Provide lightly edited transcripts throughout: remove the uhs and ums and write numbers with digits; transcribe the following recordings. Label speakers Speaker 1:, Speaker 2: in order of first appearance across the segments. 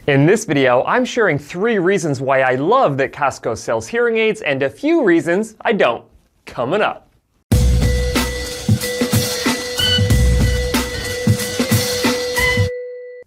Speaker 1: In this video, I'm sharing 3 reasons why I love that Costco sells hearing aids and a few reasons I don't. Coming up.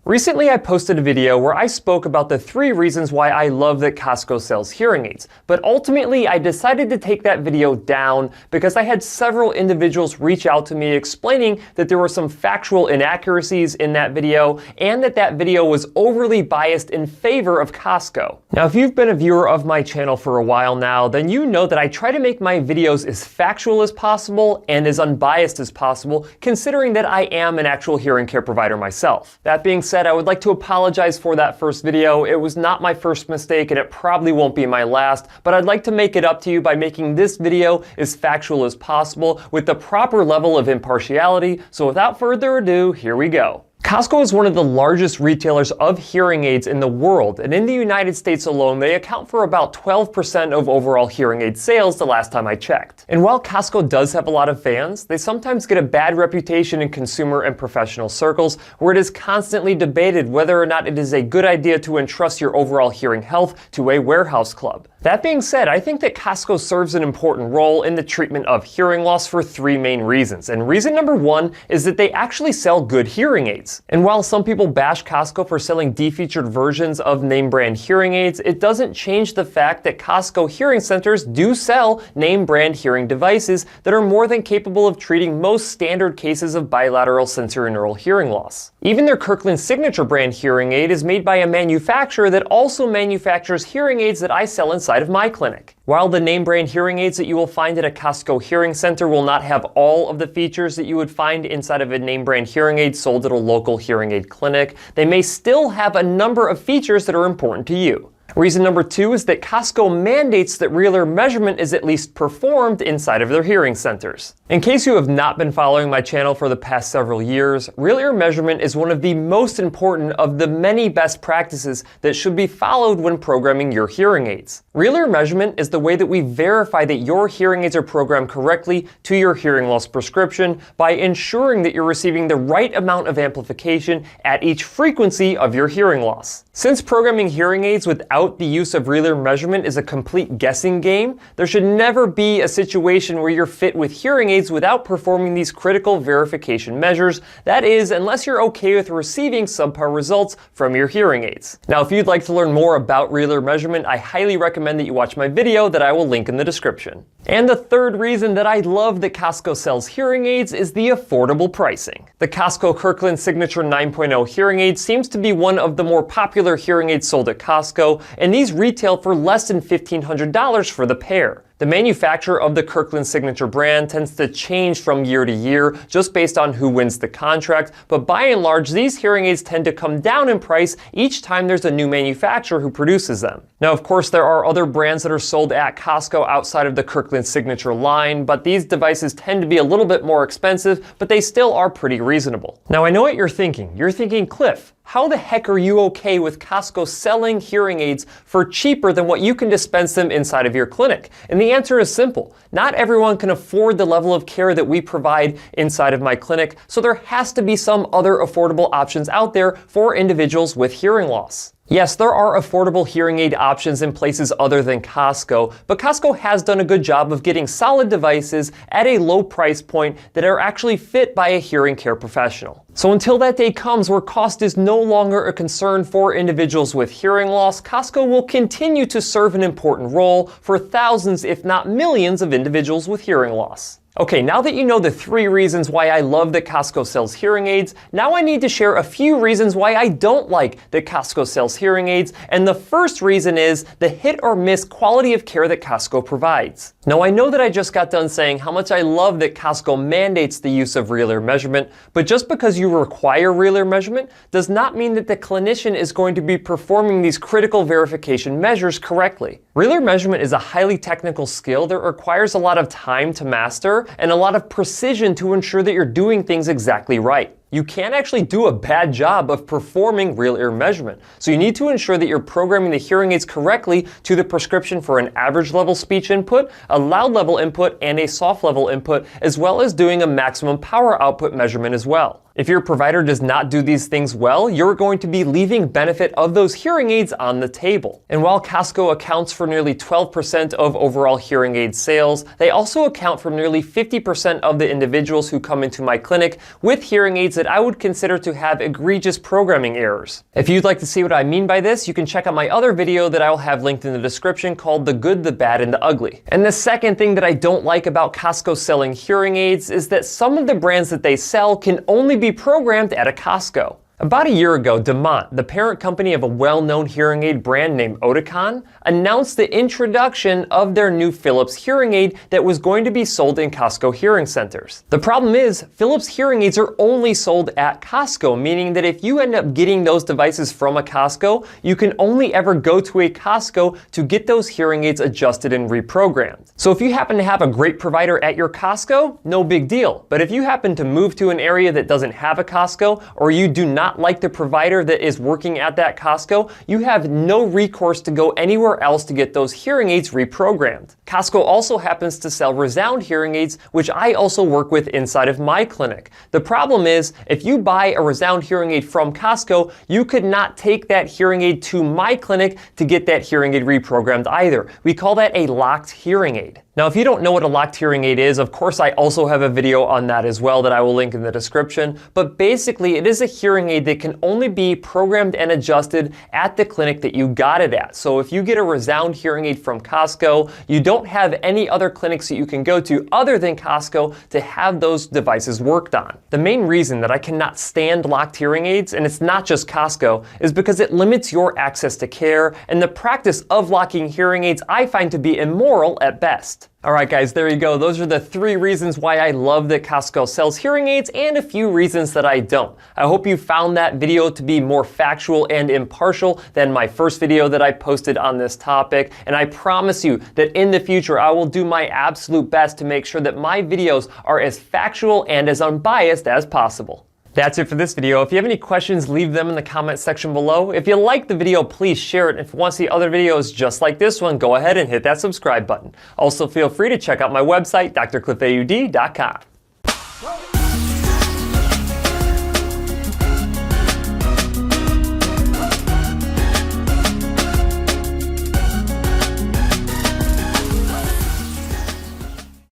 Speaker 1: Recently, I posted a video where I spoke about the 3 reasons why I love that Costco sells hearing aids, but ultimately I decided to take that video down because I had several individuals reach out to me explaining that there were some factual inaccuracies in that video and that video was overly biased in favor of Costco. Now, if you've been a viewer of my channel for a while now, then you know that I try to make my videos as factual as possible and as unbiased as possible, considering that I am an actual hearing care provider myself. That being said, I would like to apologize for that first video. It was not my first mistake and it probably won't be my last, but I'd like to make it up to you by making this video as factual as possible with the proper level of impartiality. So without further ado, here we go. Costco is one of the largest retailers of hearing aids in the world, and in the United States alone, they account for about 12% of overall hearing aid sales the last time I checked. And while Costco does have a lot of fans, they sometimes get a bad reputation in consumer and professional circles where it is constantly debated whether or not it is a good idea to entrust your overall hearing health to a warehouse club. That being said, I think that Costco serves an important role in the treatment of hearing loss for 3 main reasons. And reason number 1 is that they actually sell good hearing aids. And while some people bash Costco for selling defeatured versions of name brand hearing aids, it doesn't change the fact that Costco hearing centers do sell name brand hearing devices that are more than capable of treating most standard cases of bilateral sensorineural hearing loss. Even their Kirkland Signature brand hearing aid is made by a manufacturer that also manufactures hearing aids that I sell inside of my clinic. While the name brand hearing aids that you will find at a Costco hearing center will not have all of the features that you would find inside of a name brand hearing aid sold at a local hearing aid clinic, they may still have a number of features that are important to you. Reason number 2 is that Costco mandates that real ear measurement is at least performed inside of their hearing centers. In case you have not been following my channel for the past several years, real ear measurement is one of the most important of the many best practices that should be followed when programming your hearing aids. Real ear measurement is the way that we verify that your hearing aids are programmed correctly to your hearing loss prescription by ensuring that you're receiving the right amount of amplification at each frequency of your hearing loss. Since programming hearing aids without the use of real ear measurement is a complete guessing game, there should never be a situation where you're fit with hearing aids without performing these critical verification measures. That is, unless you're okay with receiving subpar results from your hearing aids. Now, if you'd like to learn more about real ear measurement, I highly recommend that you watch my video that I will link in the description. And the third reason that I love that Costco sells hearing aids is the affordable pricing. The Costco Kirkland Signature 9.0 hearing aid seems to be one of the more popular hearing aids sold at Costco, and these retail for less than $1,500 for the pair. The manufacturer of the Kirkland Signature brand tends to change from year to year just based on who wins the contract, but by and large, these hearing aids tend to come down in price each time there's a new manufacturer who produces them. Now, of course, there are other brands that are sold at Costco outside of the Kirkland Signature line, but these devices tend to be a little bit more expensive, but they still are pretty reasonable. Now, I know what you're thinking. You're thinking, Cliff, how the heck are you okay with Costco selling hearing aids for cheaper than what you can dispense them inside of your clinic? And the answer is simple. Not everyone can afford the level of care that we provide inside of my clinic, so there has to be some other affordable options out there for individuals with hearing loss. Yes, there are affordable hearing aid options in places other than Costco, but Costco has done a good job of getting solid devices at a low price point that are actually fit by a hearing care professional. So until that day comes where cost is no longer a concern for individuals with hearing loss, Costco will continue to serve an important role for thousands, if not millions, of individuals with hearing loss. Okay, now that you know the 3 reasons why I love that Costco sells hearing aids, now I need to share a few reasons why I don't like that Costco sells hearing aids, and the first reason is the hit or miss quality of care that Costco provides. Now, I know that I just got done saying how much I love that Costco mandates the use of real ear measurement, but just because you require real ear measurement does not mean that the clinician is going to be performing these critical verification measures correctly. Real ear measurement is a highly technical skill that requires a lot of time to master and a lot of precision to ensure that you're doing things exactly right. You can't actually do a bad job of performing real ear measurement. So you need to ensure that you're programming the hearing aids correctly to the prescription for an average level speech input, a loud level input, and a soft level input, as well as doing a maximum power output measurement as well. If your provider does not do these things well, you're going to be leaving benefit of those hearing aids on the table. And while Costco accounts for nearly 12% of overall hearing aid sales, they also account for nearly 50% of the individuals who come into my clinic with hearing aids that I would consider to have egregious programming errors. If you'd like to see what I mean by this, you can check out my other video that I will have linked in the description called The Good, the Bad, and the Ugly. And the second thing that I don't like about Costco selling hearing aids is that some of the brands that they sell can only be programmed at a Costco. About a year ago, Demont, the parent company of a well-known hearing aid brand named Oticon, announced the introduction of their new Philips hearing aid that was going to be sold in Costco hearing centers. The problem is, Philips hearing aids are only sold at Costco, meaning that if you end up getting those devices from a Costco, you can only ever go to a Costco to get those hearing aids adjusted and reprogrammed. So if you happen to have a great provider at your Costco, no big deal. But if you happen to move to an area that doesn't have a Costco, or you do not like the provider that is working at that Costco, you have no recourse to go anywhere else to get those hearing aids reprogrammed. Costco also happens to sell Resound hearing aids, which I also work with inside of my clinic. The problem is, if you buy a Resound hearing aid from Costco, you could not take that hearing aid to my clinic to get that hearing aid reprogrammed either. We call that a locked hearing aid. Now, if you don't know what a locked hearing aid is, of course I also have a video on that as well that I will link in the description, but basically it is a hearing aid that can only be programmed and adjusted at the clinic that you got it at. So if you get a Resound hearing aid from Costco, you don't have any other clinics that you can go to other than Costco to have those devices worked on. The main reason that I cannot stand locked hearing aids, and it's not just Costco, is because it limits your access to care, and the practice of locking hearing aids I find to be immoral at best. Alright guys, there you go. Those are the 3 reasons why I love that Costco sells hearing aids and a few reasons that I don't. I hope you found that video to be more factual and impartial than my first video that I posted on this topic, and I promise you that in the future I will do my absolute best to make sure that my videos are as factual and as unbiased as possible. That's it for this video. If you have any questions, leave them in the comment section below. If you liked the video, please share it. If you want to see other videos just like this one, go ahead and hit that subscribe button. Also, feel free to check out my website, drcliffaud.com.